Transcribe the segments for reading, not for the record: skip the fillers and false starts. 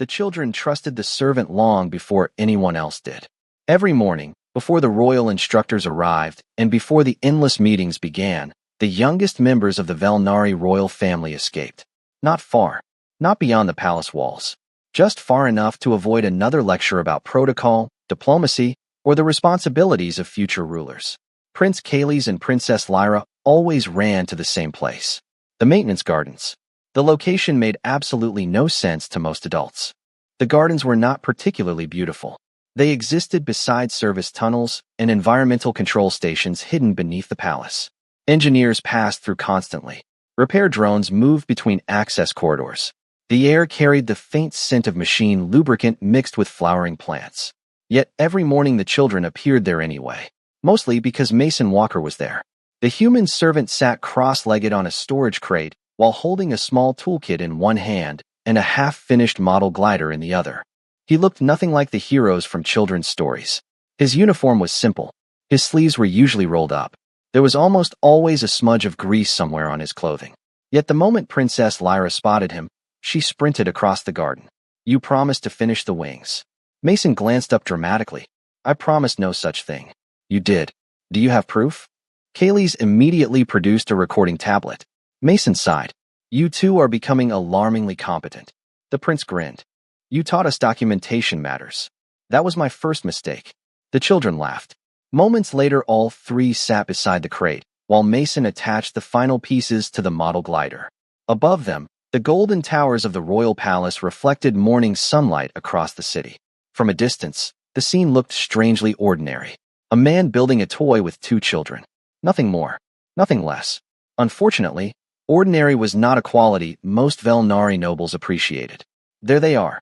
The children trusted the servant long before anyone else did. Every morning, before the royal instructors arrived and before the endless meetings began, the youngest members of the Valnari royal family escaped. Not far, not beyond the palace walls, just far enough to avoid another lecture about protocol, diplomacy, or the responsibilities of future rulers. Prince Kales and Princess Lyra always ran to the same place, the maintenance gardens. The location made absolutely no sense to most adults. The gardens were not particularly beautiful. They existed beside service tunnels and environmental control stations hidden beneath the palace. Engineers passed through constantly. Repair drones moved between access corridors. The air carried the faint scent of machine lubricant mixed with flowering plants. Yet every morning the children appeared there anyway, mostly because Mason Walker was there. The human servant sat cross-legged on a storage crate while holding a small toolkit in one hand and a half-finished model glider in the other. He looked nothing like the heroes from children's stories. His uniform was simple. His sleeves were usually rolled up. There was almost always a smudge of grease somewhere on his clothing. Yet the moment Princess Lyra spotted him, she sprinted across the garden. "You promised to finish the wings." Mason glanced up dramatically. "I promised no such thing." "You did. Do you have proof?" Kales immediately produced a recording tablet. Mason sighed. "You two are becoming alarmingly competent." The prince grinned. "You taught us documentation matters." "That was my first mistake." The children laughed. Moments later, all three sat beside the crate, while Mason attached the final pieces to the model glider. Above them, the golden towers of the royal palace reflected morning sunlight across the city. From a distance, the scene looked strangely ordinary. A man building a toy with two children. Nothing more, nothing less. Unfortunately, ordinary was not a quality most Valnari nobles appreciated. "There they are."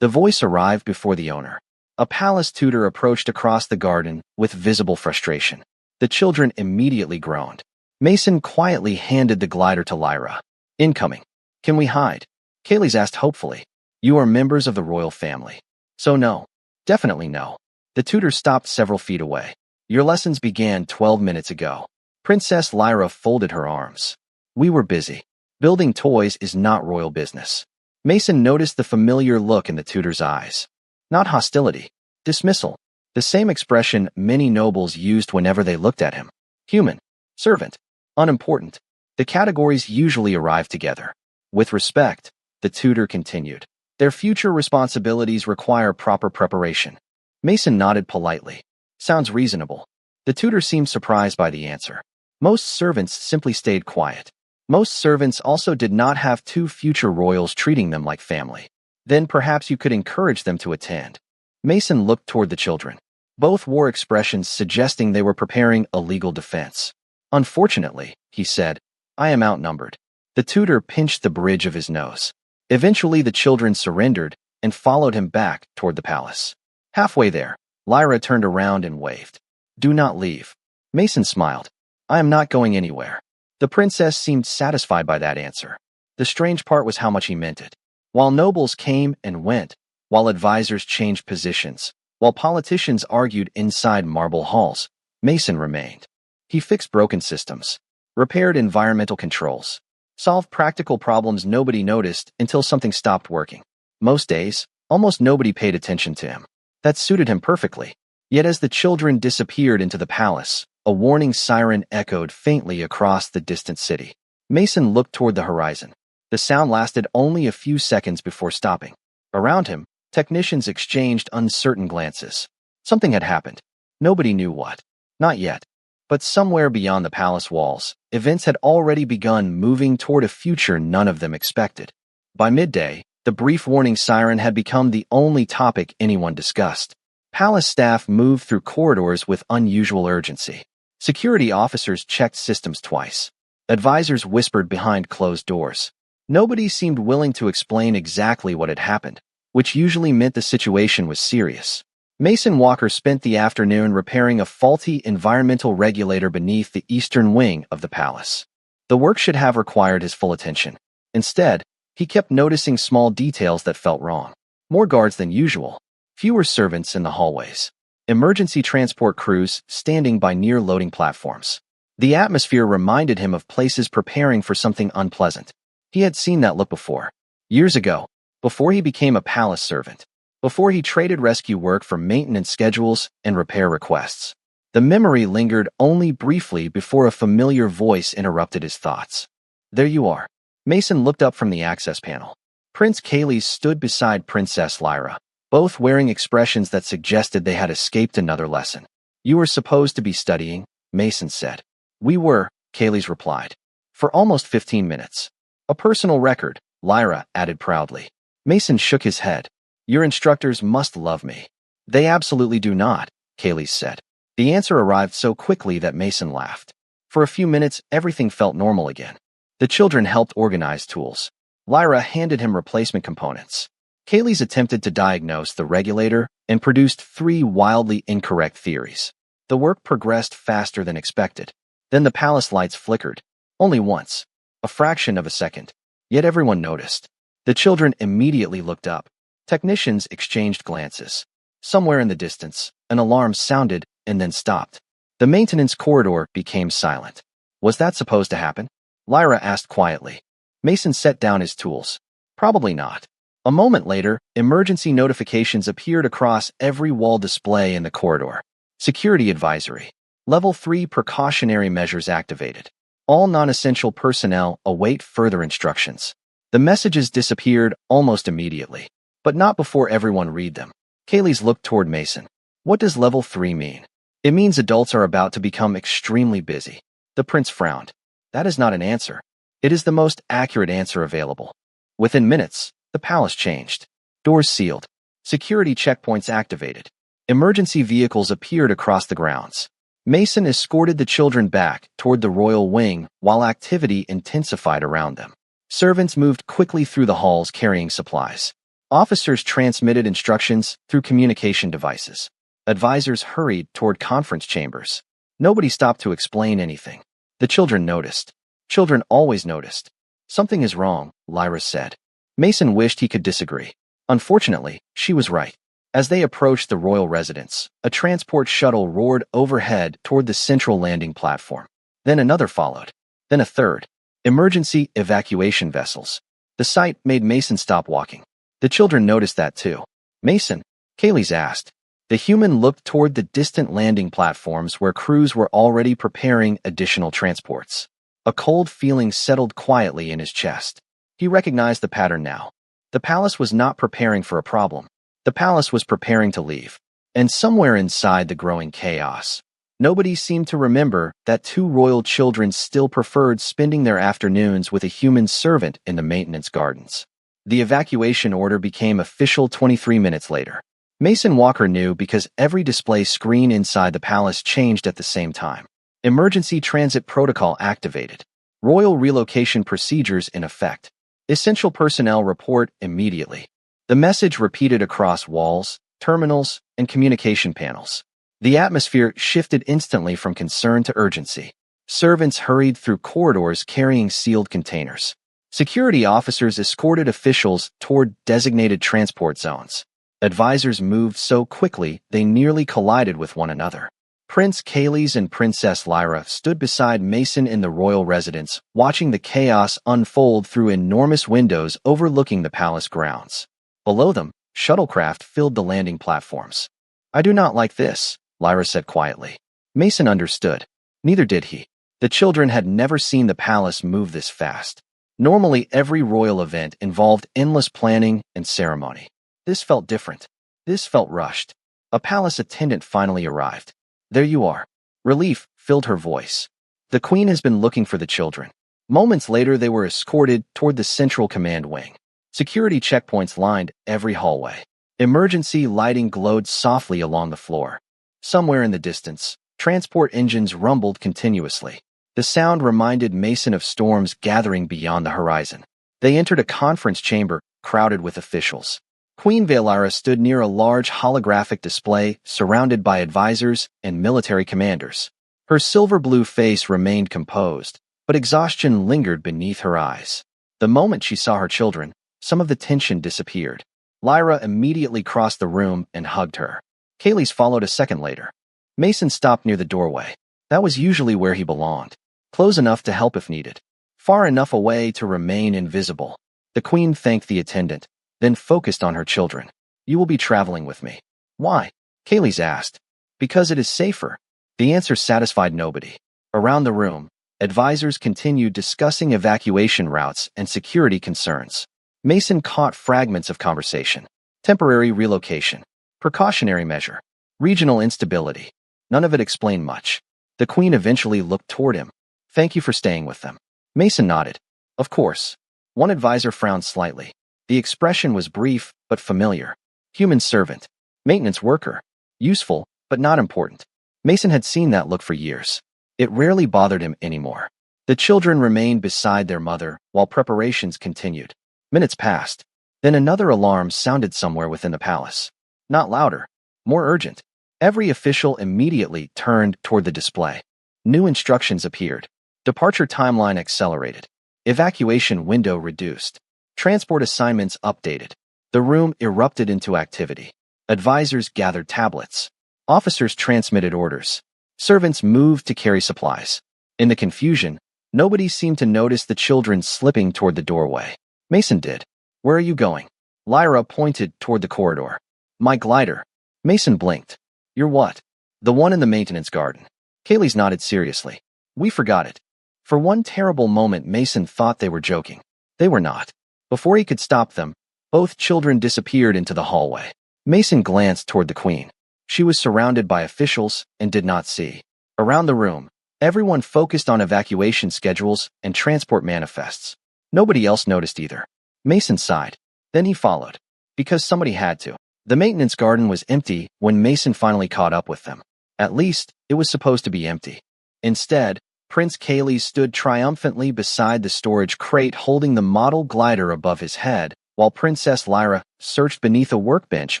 The voice arrived before the owner. A palace tutor approached across the garden with visible frustration. The children immediately groaned. Mason quietly handed the glider to Lyra. "Incoming." "Can we hide?" Kales asked hopefully. "You are members of the royal family. So no. Definitely no." The tutor stopped several feet away. "Your lessons began 12 minutes ago." Princess Lyra folded her arms. "We were busy. Building toys is not royal business." Mason noticed the familiar look in the tutor's eyes. Not hostility, dismissal. The same expression many nobles used whenever they looked at him. Human, servant, unimportant. The categories usually arrive together. "With respect," the tutor continued, "their future responsibilities require proper preparation." Mason nodded politely. "Sounds reasonable." The tutor seemed surprised by the answer. Most servants simply stayed quiet. Most servants also did not have two future royals treating them like family. "Then perhaps you could encourage them to attend." Mason looked toward the children. Both wore expressions suggesting they were preparing a legal defense. "Unfortunately," he said, "I am outnumbered." The tutor pinched the bridge of his nose. Eventually the children surrendered and followed him back toward the palace. Halfway there, Lyra turned around and waved. "Do not leave." Mason smiled. "I am not going anywhere." The princess seemed satisfied by that answer. The strange part was how much he meant it. While nobles came and went, while advisors changed positions, while politicians argued inside marble halls, Mason remained. He fixed broken systems, repaired environmental controls, solved practical problems nobody noticed until something stopped working. Most days, almost nobody paid attention to him. That suited him perfectly. Yet as the children disappeared into the palace, a warning siren echoed faintly across the distant city. Mason looked toward the horizon. The sound lasted only a few seconds before stopping. Around him, technicians exchanged uncertain glances. Something had happened. Nobody knew what. Not yet. But somewhere beyond the palace walls, events had already begun moving toward a future none of them expected. By midday, the brief warning siren had become the only topic anyone discussed. Palace staff moved through corridors with unusual urgency. Security officers checked systems twice. Advisors whispered behind closed doors. Nobody seemed willing to explain exactly what had happened, which usually meant the situation was serious. Mason Walker spent the afternoon repairing a faulty environmental regulator beneath the eastern wing of the palace. The work should have required his full attention. Instead, he kept noticing small details that felt wrong. More guards than usual. Fewer servants in the hallways. Emergency transport crews standing by near loading platforms. The atmosphere reminded him of places preparing for something unpleasant. He had seen that look before. Years ago, before he became a palace servant, before he traded rescue work for maintenance schedules and repair requests. The memory lingered only briefly before a familiar voice interrupted his thoughts. There you are. Mason looked up from the access panel. Prince Kayles stood beside Princess Lyra, both wearing expressions that suggested they had escaped another lesson. You were supposed to be studying, Mason said. We were, Kayles replied. For almost 15 minutes. A personal record, Lyra added proudly. Mason shook his head. Your instructors must love me. They absolutely do not, Kayles said. The answer arrived so quickly that Mason laughed. For a few minutes, everything felt normal again. The children helped organize tools. Lyra handed him replacement components. Kayles attempted to diagnose the regulator and produced 3 wildly incorrect theories. The work progressed faster than expected. Then the palace lights flickered. Only once. A fraction of a second. Yet everyone noticed. The children immediately looked up. Technicians exchanged glances. Somewhere in the distance, an alarm sounded and then stopped. The maintenance corridor became silent. Was that supposed to happen? Lyra asked quietly. Mason set down his tools. Probably not. A moment later, emergency notifications appeared across every wall display in the corridor. Security advisory. Level 3 precautionary measures activated. All non-essential personnel await further instructions. The messages disappeared almost immediately, but not before everyone read them. Kayles looked toward Mason. What does level 3 mean? It means adults are about to become extremely busy. The prince frowned. That is not an answer. It is the most accurate answer available. Within minutes, the palace changed. Doors sealed. Security checkpoints activated. Emergency vehicles appeared across the grounds. Mason escorted the children back toward the royal wing while activity intensified around them. Servants moved quickly through the halls carrying supplies. Officers transmitted instructions through communication devices. Advisors hurried toward conference chambers. Nobody stopped to explain anything. The children noticed. Children always noticed. Something is wrong, Lyra said. Mason wished he could disagree. Unfortunately, she was right. As they approached the royal residence, a transport shuttle roared overhead toward the central landing platform. Then another followed. Then a third. Emergency evacuation vessels. The sight made Mason stop walking. The children noticed that too. Mason? Kayles asked. The human looked toward the distant landing platforms where crews were already preparing additional transports. A cold feeling settled quietly in his chest. He recognized the pattern now. The palace was not preparing for a problem. The palace was preparing to leave. And somewhere inside the growing chaos, nobody seemed to remember that 2 royal children still preferred spending their afternoons with a human servant in the maintenance gardens. The evacuation order became official 23 minutes later. Mason Walker knew because every display screen inside the palace changed at the same time. Emergency transit protocol activated. Royal relocation procedures in effect. Essential personnel report immediately. The message repeated across walls, terminals, and communication panels. The atmosphere shifted instantly from concern to urgency. Servants hurried through corridors carrying sealed containers. Security officers escorted officials toward designated transport zones. Advisors moved so quickly they nearly collided with one another. Prince Kayles and Princess Lyra stood beside Mason in the royal residence, watching the chaos unfold through enormous windows overlooking the palace grounds. Below them, shuttlecraft filled the landing platforms. I do not like this, Lyra said quietly. Mason understood. Neither did he. The children had never seen the palace move this fast. Normally, every royal event involved endless planning and ceremony. This felt different. This felt rushed. A palace attendant finally arrived. There you are. Relief filled her voice. The queen has been looking for the children. Moments later, they were escorted toward the central command wing. Security checkpoints lined every hallway. Emergency lighting glowed softly along the floor. Somewhere in the distance, transport engines rumbled continuously. The sound reminded Mason of storms gathering beyond the horizon. They entered a conference chamber crowded with officials. Queen Valara stood near a large holographic display surrounded by advisors and military commanders. Her silver-blue face remained composed, but exhaustion lingered beneath her eyes. The moment she saw her children, some of the tension disappeared. Lyra immediately crossed the room and hugged her. Kayles followed a second later. Mason stopped near the doorway. That was usually where he belonged. Close enough to help if needed. Far enough away to remain invisible. The queen thanked the attendant. then focused on her children. You will be traveling with me. Why? Kaylee's asked. Because it is safer. The answer satisfied nobody. Around the room, advisors continued discussing evacuation routes and security concerns. Mason caught fragments of conversation. Temporary relocation. Precautionary measure. Regional instability. None of it explained much. The Queen eventually looked toward him. Thank you for staying with them. Mason nodded. Of course. One advisor frowned slightly. The expression was brief but familiar. Human servant. Maintenance worker. Useful, but not important. Mason had seen that look for years. It rarely bothered him anymore. The children remained beside their mother while preparations continued. Minutes passed. Then another alarm sounded somewhere within the palace. Not louder, more urgent. Every official immediately turned toward the display. New instructions appeared. Departure timeline accelerated. Evacuation window reduced. Transport assignments updated. The room erupted into activity. Advisors gathered tablets. Officers transmitted orders. Servants moved to carry supplies. In the confusion, nobody seemed to notice the children slipping toward the doorway. Mason did. Where are you going? Lyra pointed toward the corridor. My glider. Mason blinked. You're what? The one in the maintenance garden. Kaylee's nodded seriously. We forgot it. For one terrible moment, Mason thought they were joking. They were not. Before he could stop them, both children disappeared into the hallway. Mason glanced toward the Queen. She was surrounded by officials and did not see. Around the room, everyone focused on evacuation schedules and transport manifests. Nobody else noticed either. Mason sighed. Then he followed. Because somebody had to. The maintenance garden was empty when Mason finally caught up with them. At least, it was supposed to be empty. Instead, Prince Kaylee stood triumphantly beside the storage crate holding the model glider above his head, while Princess Lyra searched beneath a workbench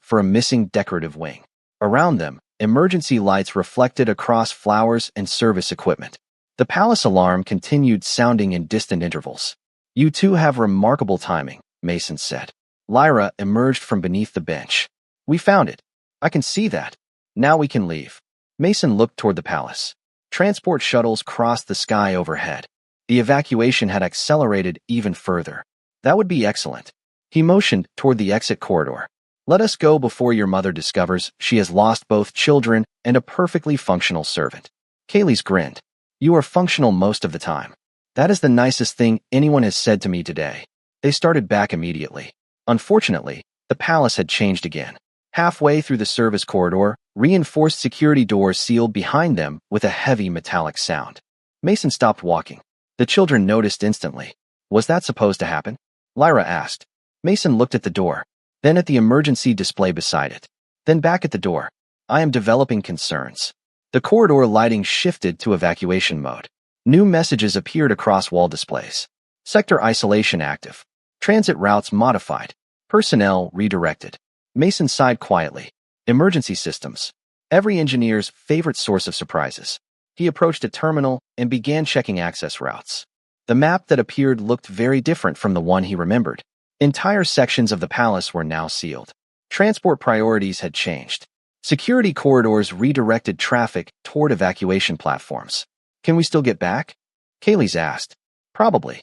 for a missing decorative wing. Around them, emergency lights reflected across flowers and service equipment. The palace alarm continued sounding in distant intervals. You two have remarkable timing, Mason said. Lyra emerged from beneath the bench. We found it. I can see that. Now we can leave. Mason looked toward the palace. Transport shuttles crossed the sky overhead. The evacuation had accelerated even further. That would be excellent. He motioned toward the exit corridor. Let us go before your mother discovers she has lost both children and a perfectly functional servant. Kaylee's grinned. You are functional most of the time. That is the nicest thing anyone has said to me today. They started back immediately. Unfortunately, the palace had changed again. Halfway through the service corridor, reinforced security doors sealed behind them with a heavy metallic sound. Mason stopped walking. The children noticed instantly. Was that supposed to happen? Lyra asked. Mason looked at the door, then at the emergency display beside it, then back at the door. I am developing concerns. The corridor lighting shifted to evacuation mode. New messages appeared across wall displays. Sector isolation active. Transit routes modified. Personnel redirected. Mason sighed quietly. Emergency systems. Every engineer's favorite source of surprises. He approached a terminal and began checking access routes. The map that appeared looked very different from the one he remembered. Entire sections of the palace were now sealed. Transport priorities had changed. Security corridors redirected traffic toward evacuation platforms. Can we still get back? Kaylee's asked. Probably.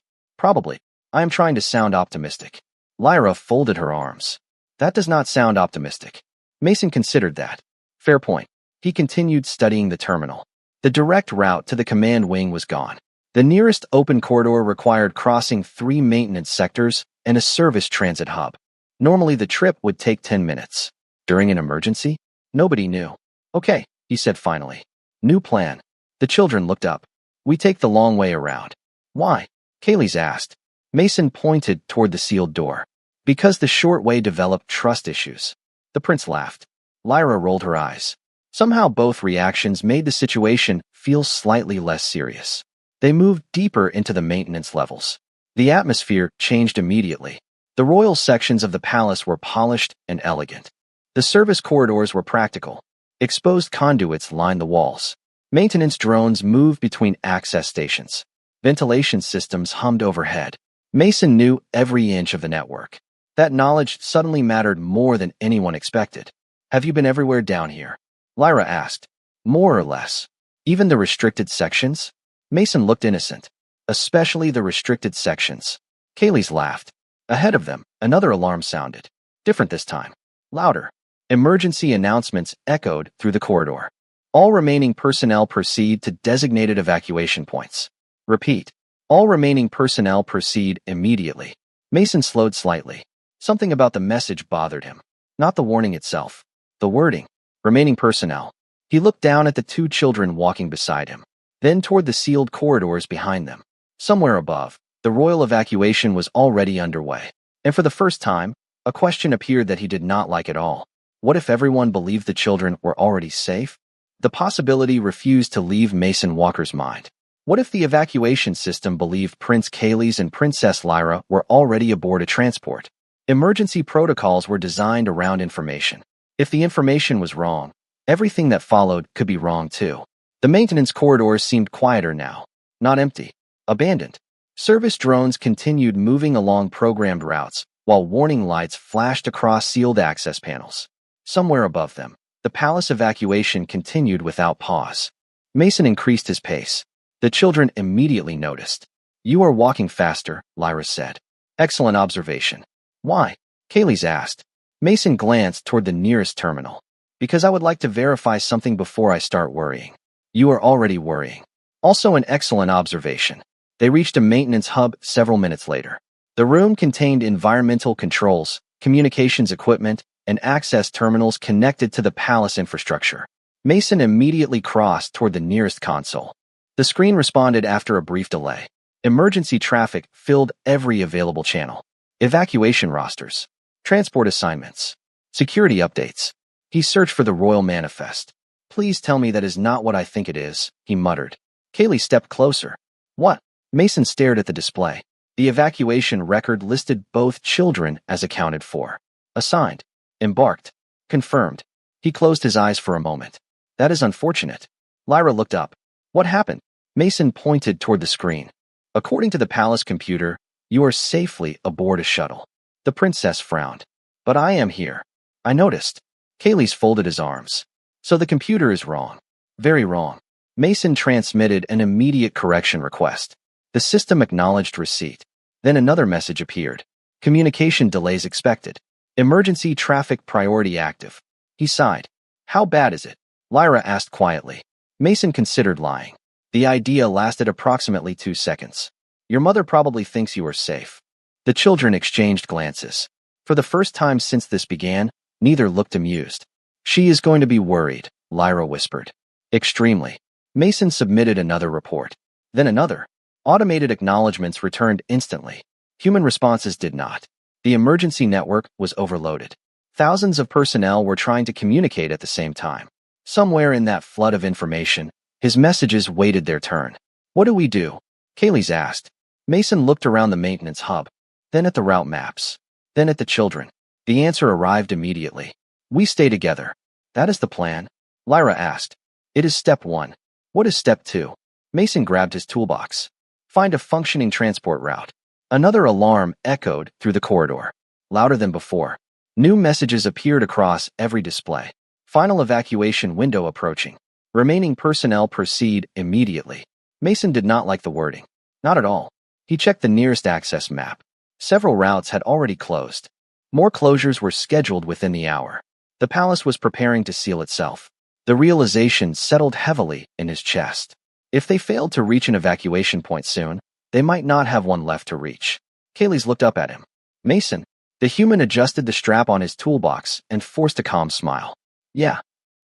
I am trying to sound optimistic. Lyra folded her arms. That does not sound optimistic. Mason considered that. Fair point. He continued studying the terminal. The direct route to the command wing was gone. The nearest open corridor required crossing 3 maintenance sectors and a service transit hub. Normally the trip would take 10 minutes. During an emergency? Nobody knew. Okay, he said finally. New plan. The children looked up. We take the long way around. Why? Kaylee's asked. Mason pointed toward the sealed door. Because the short way developed trust issues. The prince laughed. Lyra rolled her eyes. Somehow both reactions made the situation feel slightly less serious. They moved deeper into the maintenance levels. The atmosphere changed immediately. The royal sections of the palace were polished and elegant. The service corridors were practical. Exposed conduits lined the walls. Maintenance drones moved between access stations. Ventilation systems hummed overhead. Mason knew every inch of the network. That knowledge suddenly mattered more than anyone expected. Have you been everywhere down here? Lyra asked. More or less. Even the restricted sections? Mason looked innocent. Especially the restricted sections. Kaylee's laughed. Ahead of them, another alarm sounded. Different this time. Louder. Emergency announcements echoed through the corridor. All remaining personnel proceed to designated evacuation points. Repeat. All remaining personnel proceed immediately. Mason slowed slightly. Something about the message bothered him. Not the warning itself. The wording. Remaining personnel. He looked down at the two children walking beside him, then toward the sealed corridors behind them. Somewhere above, the royal evacuation was already underway. And for the first time, a question appeared that he did not like at all. What if everyone believed the children were already safe? The possibility refused to leave Mason Walker's mind. What if the evacuation system believed Prince Kayleigh and Princess Lyra were already aboard a transport? Emergency protocols were designed around information. If the information was wrong, everything that followed could be wrong too. The maintenance corridors seemed quieter now, not empty, abandoned. Service drones continued moving along programmed routes, while warning lights flashed across sealed access panels. Somewhere above them, the palace evacuation continued without pause. Mason increased his pace. The children immediately noticed. "You are walking faster," Lyra said. "Excellent observation." "Why?" Kayleigh asked. Mason glanced toward the nearest terminal. "Because I would like to verify something before I start worrying." "You are already worrying." Also an excellent observation. They reached a maintenance hub several minutes later. The room contained environmental controls, communications equipment, and access terminals connected to the palace infrastructure. Mason immediately crossed toward the nearest console. The screen responded after a brief delay. Emergency traffic filled every available channel. Evacuation rosters. Transport assignments. Security updates. He searched for the royal manifest. "Please tell me that is not what I think it is," he muttered. Kayleigh stepped closer. "What?" Mason stared at the display. The evacuation record listed both children as accounted for. Assigned. Embarked. Confirmed. He closed his eyes for a moment. "That is unfortunate." Lyra looked up. "What happened?" Mason pointed toward the screen. "According to the palace computer, you are safely aboard a shuttle." The princess frowned. "But I am here." "I noticed." Kayleigh folded his arms. "So the computer is wrong." "Very wrong." Mason transmitted an immediate correction request. The system acknowledged receipt. Then another message appeared. "Communication delays expected. Emergency traffic priority active." He sighed. "How bad is it?" Lyra asked quietly. Mason considered lying. The idea lasted approximately 2 seconds. "Your mother probably thinks you are safe." The children exchanged glances. For the first time since this began, neither looked amused. "She is going to be worried," Lyra whispered. "Extremely." Mason submitted another report. Then another. Automated acknowledgments returned instantly. Human responses did not. The emergency network was overloaded. Thousands of personnel were trying to communicate at the same time. Somewhere in that flood of information, his messages waited their turn. "What do we do?" Kayleigh asked. Mason looked around the maintenance hub, then at the route maps, then at the children. The answer arrived immediately. "We stay together." "That is the plan?" Lyra asked. "It is step 1. What is step 2? Mason grabbed his toolbox. "Find a functioning transport route." Another alarm echoed through the corridor, louder than before. New messages appeared across every display. "Final evacuation window approaching. Remaining personnel proceed immediately." Mason did not like the wording. Not at all. He checked the nearest access map. Several routes had already closed. More closures were scheduled within the hour. The palace was preparing to seal itself. The realization settled heavily in his chest. If they failed to reach an evacuation point soon, they might not have one left to reach. Kayleigh looked up at him. "Mason." The human adjusted the strap on his toolbox and forced a calm smile. "Yeah."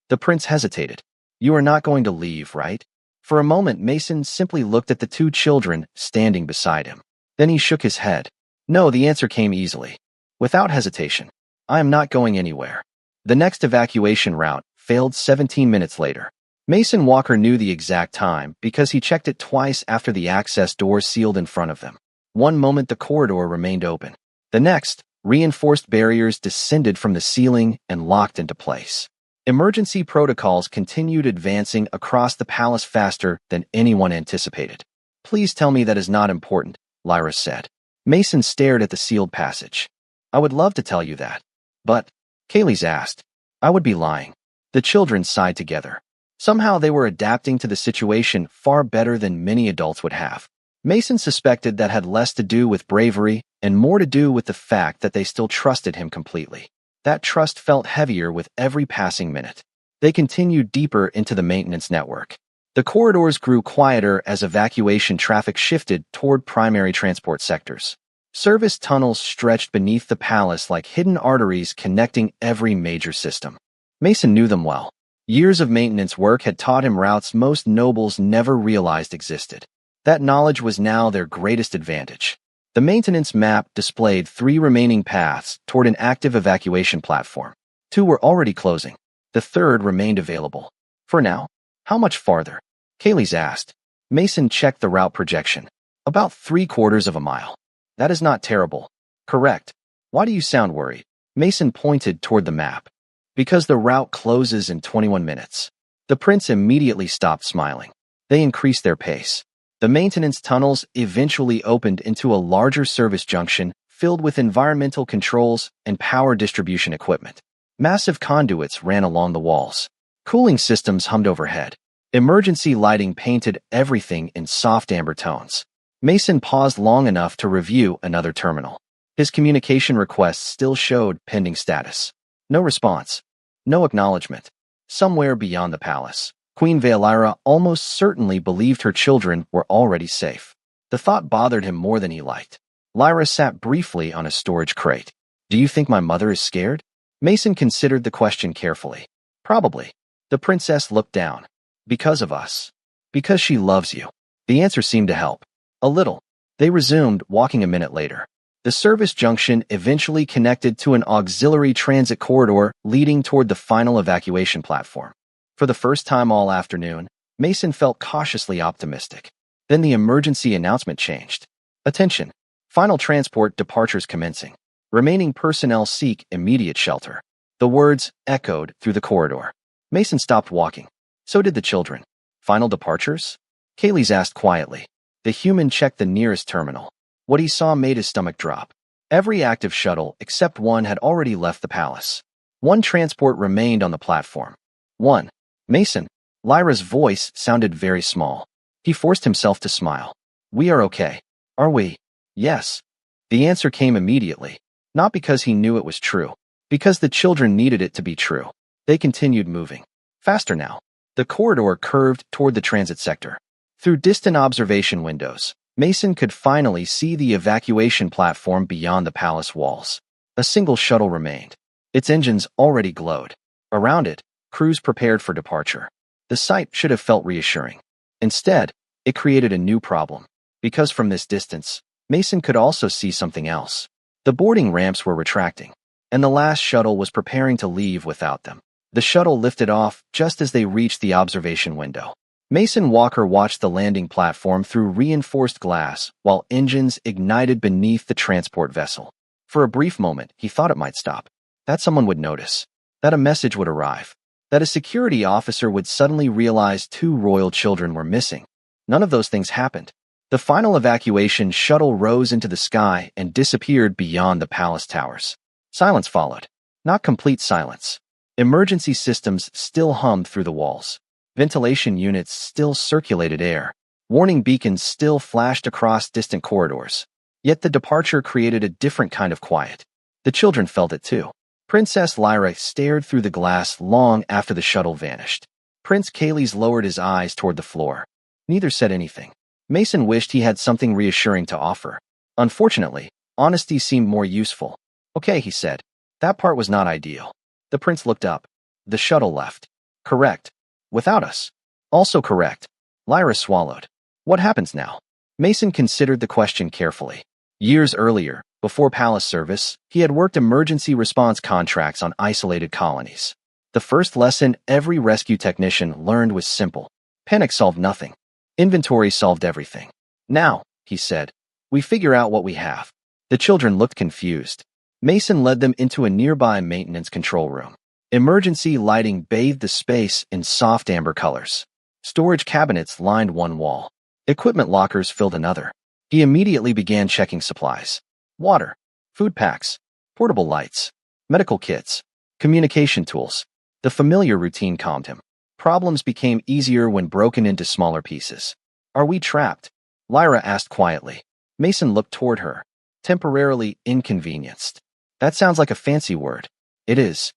The prince hesitated. "You are not going to leave, right?" For a moment, Mason simply looked at the two children standing beside him. Then he shook his head. "No," the answer came easily. Without hesitation. "I am not going anywhere." The next evacuation route failed 17 minutes later. Mason Walker knew the exact time because he checked it twice after the access doors sealed in front of them. One moment the corridor remained open. The next, reinforced barriers descended from the ceiling and locked into place. Emergency protocols continued advancing across the palace faster than anyone anticipated. "Please tell me that is not important," Lyra said. Mason stared at the sealed passage. "I would love to tell you that." "But," Kayleigh asked, "I would be lying." The children sighed together. Somehow they were adapting to the situation far better than many adults would have. Mason suspected that had less to do with bravery and more to do with the fact that they still trusted him completely. That trust felt heavier with every passing minute. They continued deeper into the maintenance network. The corridors grew quieter as evacuation traffic shifted toward primary transport sectors. Service tunnels stretched beneath the palace like hidden arteries connecting every major system. Mason knew them well. Years of maintenance work had taught him routes most nobles never realized existed. That knowledge was now their greatest advantage. The maintenance map displayed 3 remaining paths toward an active evacuation platform. 2 were already closing. The 3rd remained available. For now. How much farther? Kaylee's asked. Mason checked the route projection. About 3/4 of a mile. That is not terrible. Correct. Why do you sound worried? Mason pointed toward the map. Because the route closes in 21 minutes. The prince immediately stopped smiling. They increased their pace. The maintenance tunnels eventually opened into a larger service junction filled with environmental controls and power distribution equipment. Massive conduits ran along the walls. Cooling systems hummed overhead. Emergency lighting painted everything in soft amber tones. Mason paused long enough to review another terminal. His communication requests still showed pending status. No response. No acknowledgement. Somewhere beyond the palace, Queen Valyra almost certainly believed her children were already safe. The thought bothered him more than he liked. Lyra sat briefly on a storage crate. Do you think my mother is scared? Mason considered the question carefully. Probably. The princess looked down. Because of us. Because she loves you. The answer seemed to help. A little. They resumed, walking a minute later. The service junction eventually connected to an auxiliary transit corridor leading toward the final evacuation platform. For the first time all afternoon, Mason felt cautiously optimistic. Then the emergency announcement changed. Attention. Final transport departures commencing. Remaining personnel seek immediate shelter. The words echoed through the corridor. Mason stopped walking. So did the children. Final departures? Kaylee's asked quietly. The human checked the nearest terminal. What he saw made his stomach drop. Every active shuttle except one had already left the palace. One transport remained on the platform. One. Mason. Lyra's voice sounded very small. He forced himself to smile. We are okay. Are we? Yes. The answer came immediately. Not because he knew it was true. Because the children needed it to be true. They continued moving. Faster now. The corridor curved toward the transit sector. Through distant observation windows, Mason could finally see the evacuation platform beyond the palace walls. A single shuttle remained. Its engines already glowed. Around it, crews prepared for departure. The sight should have felt reassuring. Instead, it created a new problem. Because from this distance, Mason could also see something else. The boarding ramps were retracting, and the last shuttle was preparing to leave without them. The shuttle lifted off just as they reached the observation window. Mason Walker watched the landing platform through reinforced glass while engines ignited beneath the transport vessel. For a brief moment, he thought it might stop. That someone would notice. That a message would arrive. That a security officer would suddenly realize 2 royal children were missing. None of those things happened. The final evacuation shuttle rose into the sky and disappeared beyond the palace towers. Silence followed. Not complete silence. Emergency systems still hummed through the walls. Ventilation units still circulated air. Warning beacons still flashed across distant corridors. Yet the departure created a different kind of quiet. The children felt it too. Princess Lyra stared through the glass long after the shuttle vanished. Prince Kaylee's lowered his eyes toward the floor. Neither said anything. Mason wished he had something reassuring to offer. Unfortunately, honesty seemed more useful. Okay, he said. That part was not ideal. The prince looked up. The shuttle left. Correct. Without us. Also correct. Lyra swallowed. What happens now? Mason considered the question carefully. Years earlier, before palace service, he had worked emergency response contracts on isolated colonies. The first lesson every rescue technician learned was simple. Panic solved nothing. Inventory solved everything. Now, he said, we figure out what we have. The children looked confused. Mason led them into a nearby maintenance control room. Emergency lighting bathed the space in soft amber colors. Storage cabinets lined one wall. Equipment lockers filled another. He immediately began checking supplies. Water, food packs, portable lights, medical kits, communication tools. The familiar routine calmed him. Problems became easier when broken into smaller pieces. Are we trapped? Lyra asked quietly. Mason looked toward her, temporarily inconvenienced. That sounds like a fancy word. It is.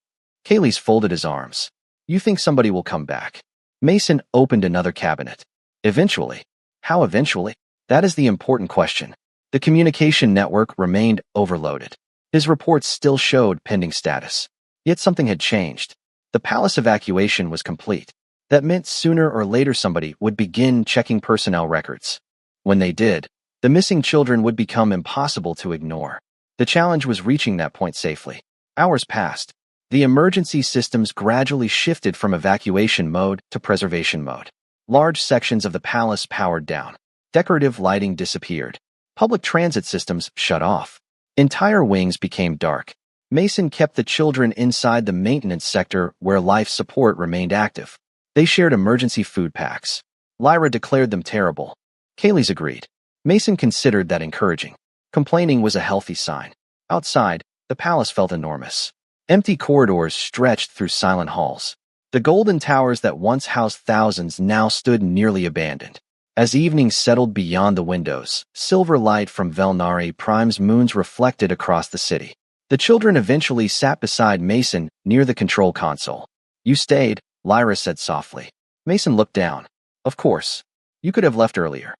Kaylee's folded his arms. You think somebody will come back? Mason opened another cabinet. Eventually. How eventually? That is the important question. The communication network remained overloaded. His reports still showed pending status. Yet something had changed. The palace evacuation was complete. That meant sooner or later somebody would begin checking personnel records. When they did, the missing children would become impossible to ignore. The challenge was reaching that point safely. Hours passed. The emergency systems gradually shifted from evacuation mode to preservation mode. Large sections of the palace powered down. Decorative lighting disappeared. Public transit systems shut off. Entire wings became dark. Mason kept the children inside the maintenance sector where life support remained active. They shared emergency food packs. Lyra declared them terrible. Kaylee's agreed. Mason considered that encouraging. Complaining was a healthy sign. Outside, the palace felt enormous. Empty corridors stretched through silent halls. The golden towers that once housed thousands now stood nearly abandoned. As evening settled beyond the windows, silver light from Velnari Prime's moons reflected across the city. The children eventually sat beside Mason near the control console. You stayed, Lyra said softly. Mason looked down. Of course. You could have left earlier.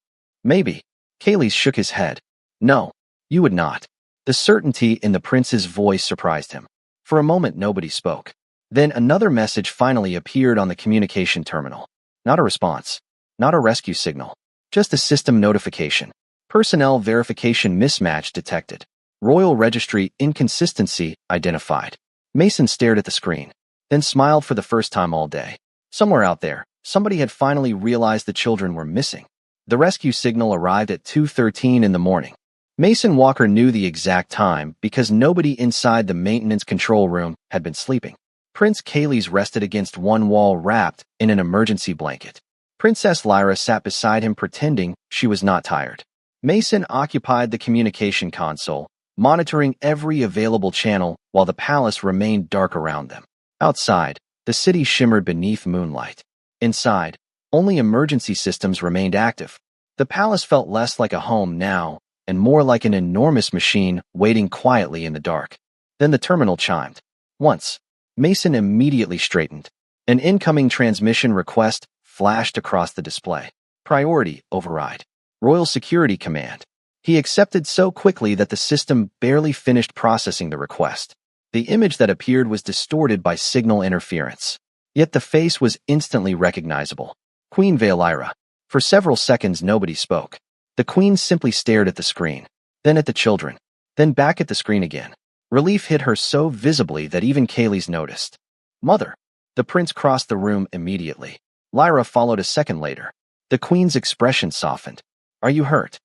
Maybe. Kaylee shook his head. No, you would not. The certainty in the prince's voice surprised him. For a moment, nobody spoke. Then another message finally appeared on the communication terminal. Not a response. Not a rescue signal. Just a system notification. Personnel verification mismatch detected. Royal Registry inconsistency identified. Mason stared at the screen, then smiled for the first time all day. Somewhere out there, somebody had finally realized the children were missing. The rescue signal arrived at 2:13 in the morning. Mason Walker knew the exact time because nobody inside the maintenance control room had been sleeping. Prince Kaylee's rested against one wall wrapped in an emergency blanket. Princess Lyra sat beside him pretending she was not tired. Mason occupied the communication console, monitoring every available channel while the palace remained dark around them. Outside, the city shimmered beneath moonlight. Inside, only emergency systems remained active. The palace felt less like a home now and more like an enormous machine waiting quietly in the dark. Then the terminal chimed. Once, Mason immediately straightened. An incoming transmission request flashed across the display. Priority override. Royal Security Command. He accepted so quickly that the system barely finished processing the request. The image that appeared was distorted by signal interference. Yet the face was instantly recognizable. Queen Valeira. For several seconds nobody spoke. The queen simply stared at the screen, then at the children, then back at the screen again. Relief hit her so visibly that even Kaylee's noticed. Mother. The prince crossed the room immediately. Lyra followed a second later. The queen's expression softened. Are you hurt?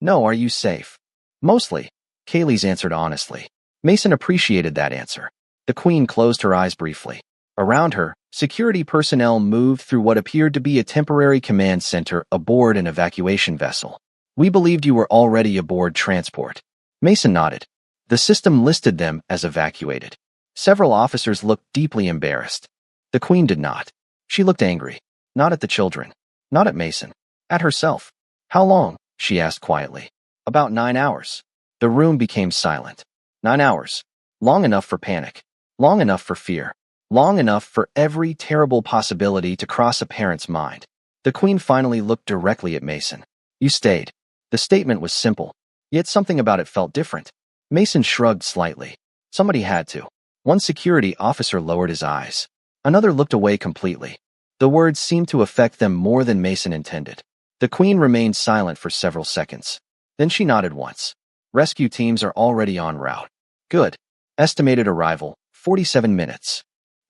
No, are you safe? Mostly. Kaylee's answered honestly. Mason appreciated that answer. The queen closed her eyes briefly. Around her, security personnel moved through what appeared to be a temporary command center aboard an evacuation vessel. We believed you were already aboard transport. Mason nodded. The system listed them as evacuated. Several officers looked deeply embarrassed. The queen did not. She looked angry. Not at the children. Not at Mason. At herself. How long? She asked quietly. About 9 hours. The room became silent. 9 hours. Long enough for panic. Long enough for fear. Long enough for every terrible possibility to cross a parent's mind. The queen finally looked directly at Mason. You stayed. The statement was simple, yet something about it felt different. Mason shrugged slightly. Somebody had to. One security officer lowered his eyes. Another looked away completely. The words seemed to affect them more than Mason intended. The queen remained silent for several seconds. Then she nodded once. Rescue teams are already en route. Good. Estimated arrival, 47 minutes.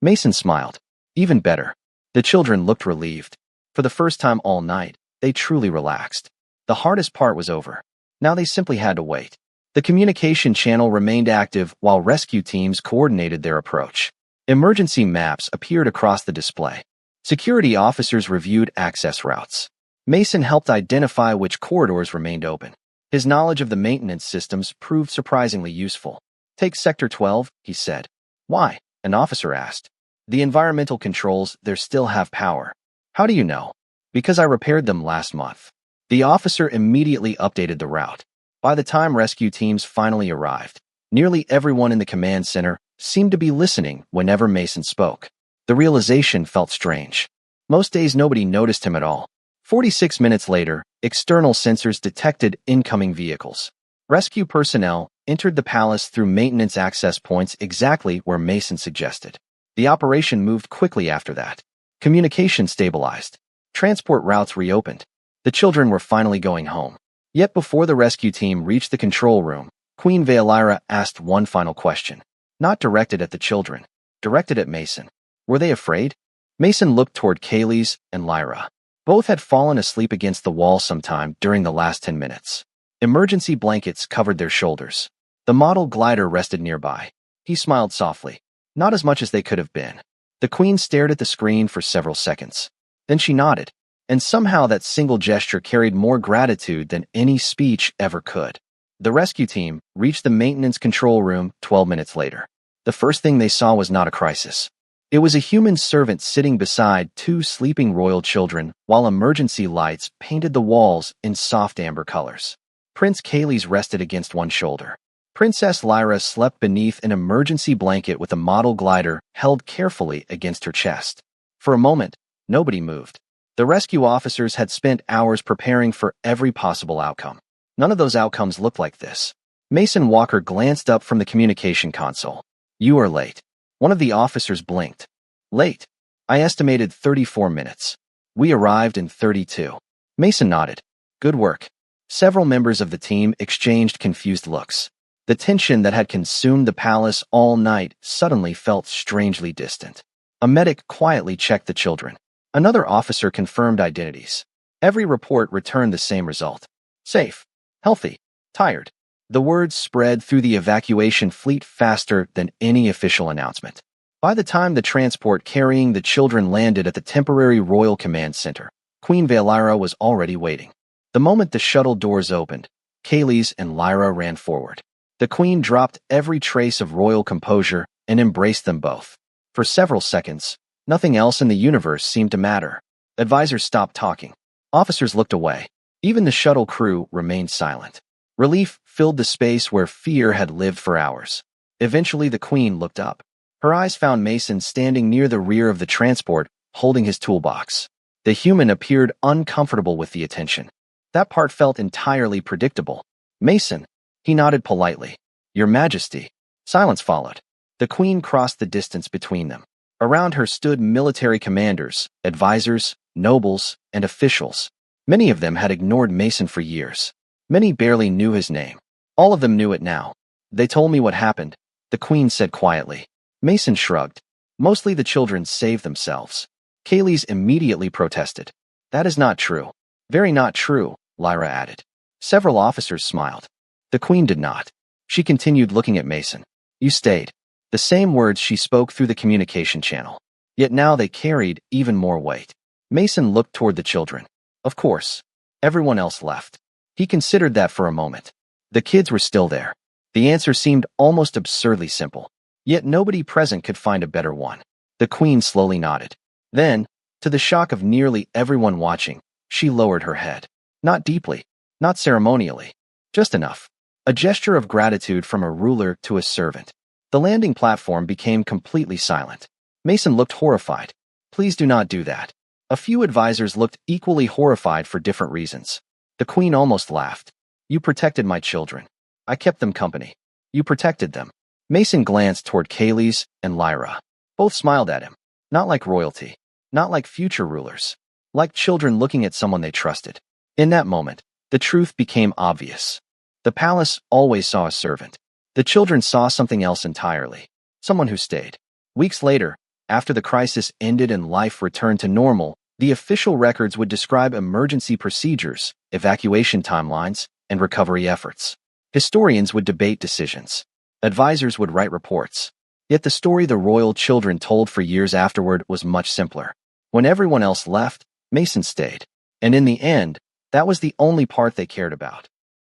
Mason smiled. Even better. The children looked relieved. For the first time all night, they truly relaxed. The hardest part was over. Now they simply had to wait. The communication channel remained active while rescue teams coordinated their approach. Emergency maps appeared across the display. Security officers reviewed access routes. Mason helped identify which corridors remained open. His knowledge of the maintenance systems proved surprisingly useful. Take Sector 12, he said. Why? An officer asked. The environmental controls there still have power. How do you know? Because I repaired them last month. The officer immediately updated the route. By the time rescue teams finally arrived, nearly everyone in the command center seemed to be listening whenever Mason spoke. The realization felt strange. Most days nobody noticed him at all. 46 minutes later, external sensors detected incoming vehicles. Rescue personnel entered the palace through maintenance access points exactly where Mason suggested. The operation moved quickly after that. Communication stabilized. Transport routes reopened. The children were finally going home. Yet before the rescue team reached the control room, Queen Valyra asked one final question. Not directed at the children, directed at Mason. Were they afraid? Mason looked toward Kayleigh and Lyra. Both had fallen asleep against the wall sometime during the last 10 minutes. Emergency blankets covered their shoulders. The model glider rested nearby. He smiled softly. Not as much as they could have been. The Queen stared at the screen for several seconds. Then she nodded, and somehow that single gesture carried more gratitude than any speech ever could. The rescue team reached the maintenance control room 12 minutes later. The first thing they saw was not a crisis. It was a human servant sitting beside two sleeping royal children while emergency lights painted the walls in soft amber colors. Prince Kayleigh rested against one shoulder. Princess Lyra slept beneath an emergency blanket with a model glider held carefully against her chest. For a moment, nobody moved. The rescue officers had spent hours preparing for every possible outcome. None of those outcomes looked like this. Mason Walker glanced up from the communication console. "You are late." One of the officers blinked. "Late? I estimated 34 minutes. We arrived in 32. Mason nodded. "Good work." Several members of the team exchanged confused looks. The tension that had consumed the palace all night suddenly felt strangely distant. A medic quietly checked the children. Another officer confirmed identities. Every report returned the same result. Safe, healthy, tired. The words spread through the evacuation fleet faster than any official announcement. By the time the transport carrying the children landed at the temporary Royal Command Center, Queen Valyra was already waiting. The moment the shuttle doors opened, Kayleigh and Lyra ran forward. The Queen dropped every trace of royal composure and embraced them both. For several seconds, nothing else in the universe seemed to matter. Advisors stopped talking. Officers looked away. Even the shuttle crew remained silent. Relief filled the space where fear had lived for hours. Eventually, the Queen looked up. Her eyes found Mason standing near the rear of the transport, holding his toolbox. The human appeared uncomfortable with the attention. That part felt entirely predictable. "Mason," he nodded politely. "Your Majesty." Silence followed. The Queen crossed the distance between them. Around her stood military commanders, advisors, nobles, and officials. Many of them had ignored Mason for years. Many barely knew his name. All of them knew it now. "They told me what happened," the Queen said quietly. Mason shrugged. "Mostly the children saved themselves." Kayleigh immediately protested. "That is not true." "Very not true," Lyra added. Several officers smiled. The Queen did not. She continued looking at Mason. "You stayed." The same words she spoke through the communication channel. Yet now they carried even more weight. Mason looked toward the children. Of course. Everyone else left. He considered that for a moment. The kids were still there. The answer seemed almost absurdly simple. Yet nobody present could find a better one. The Queen slowly nodded. Then, to the shock of nearly everyone watching, she lowered her head. Not deeply, not ceremonially, just enough. A gesture of gratitude from a ruler to a servant. The landing platform became completely silent. Mason looked horrified. "Please do not do that." A few advisors looked equally horrified for different reasons. The Queen almost laughed. "You protected my children. I kept them company. You protected them." Mason glanced toward Kayleigh and Lyra. Both smiled at him. Not like royalty. Not like future rulers. Like children looking at someone they trusted. In that moment, the truth became obvious. The palace always saw a servant. The children saw something else entirely. Someone who stayed. Weeks later, after the crisis ended and life returned to normal, the official records would describe emergency procedures, evacuation timelines, and recovery efforts. Historians would debate decisions. Advisors would write reports. Yet the story the royal children told for years afterward was much simpler. When everyone else left, Mason stayed. And in the end, that was the only part they cared about.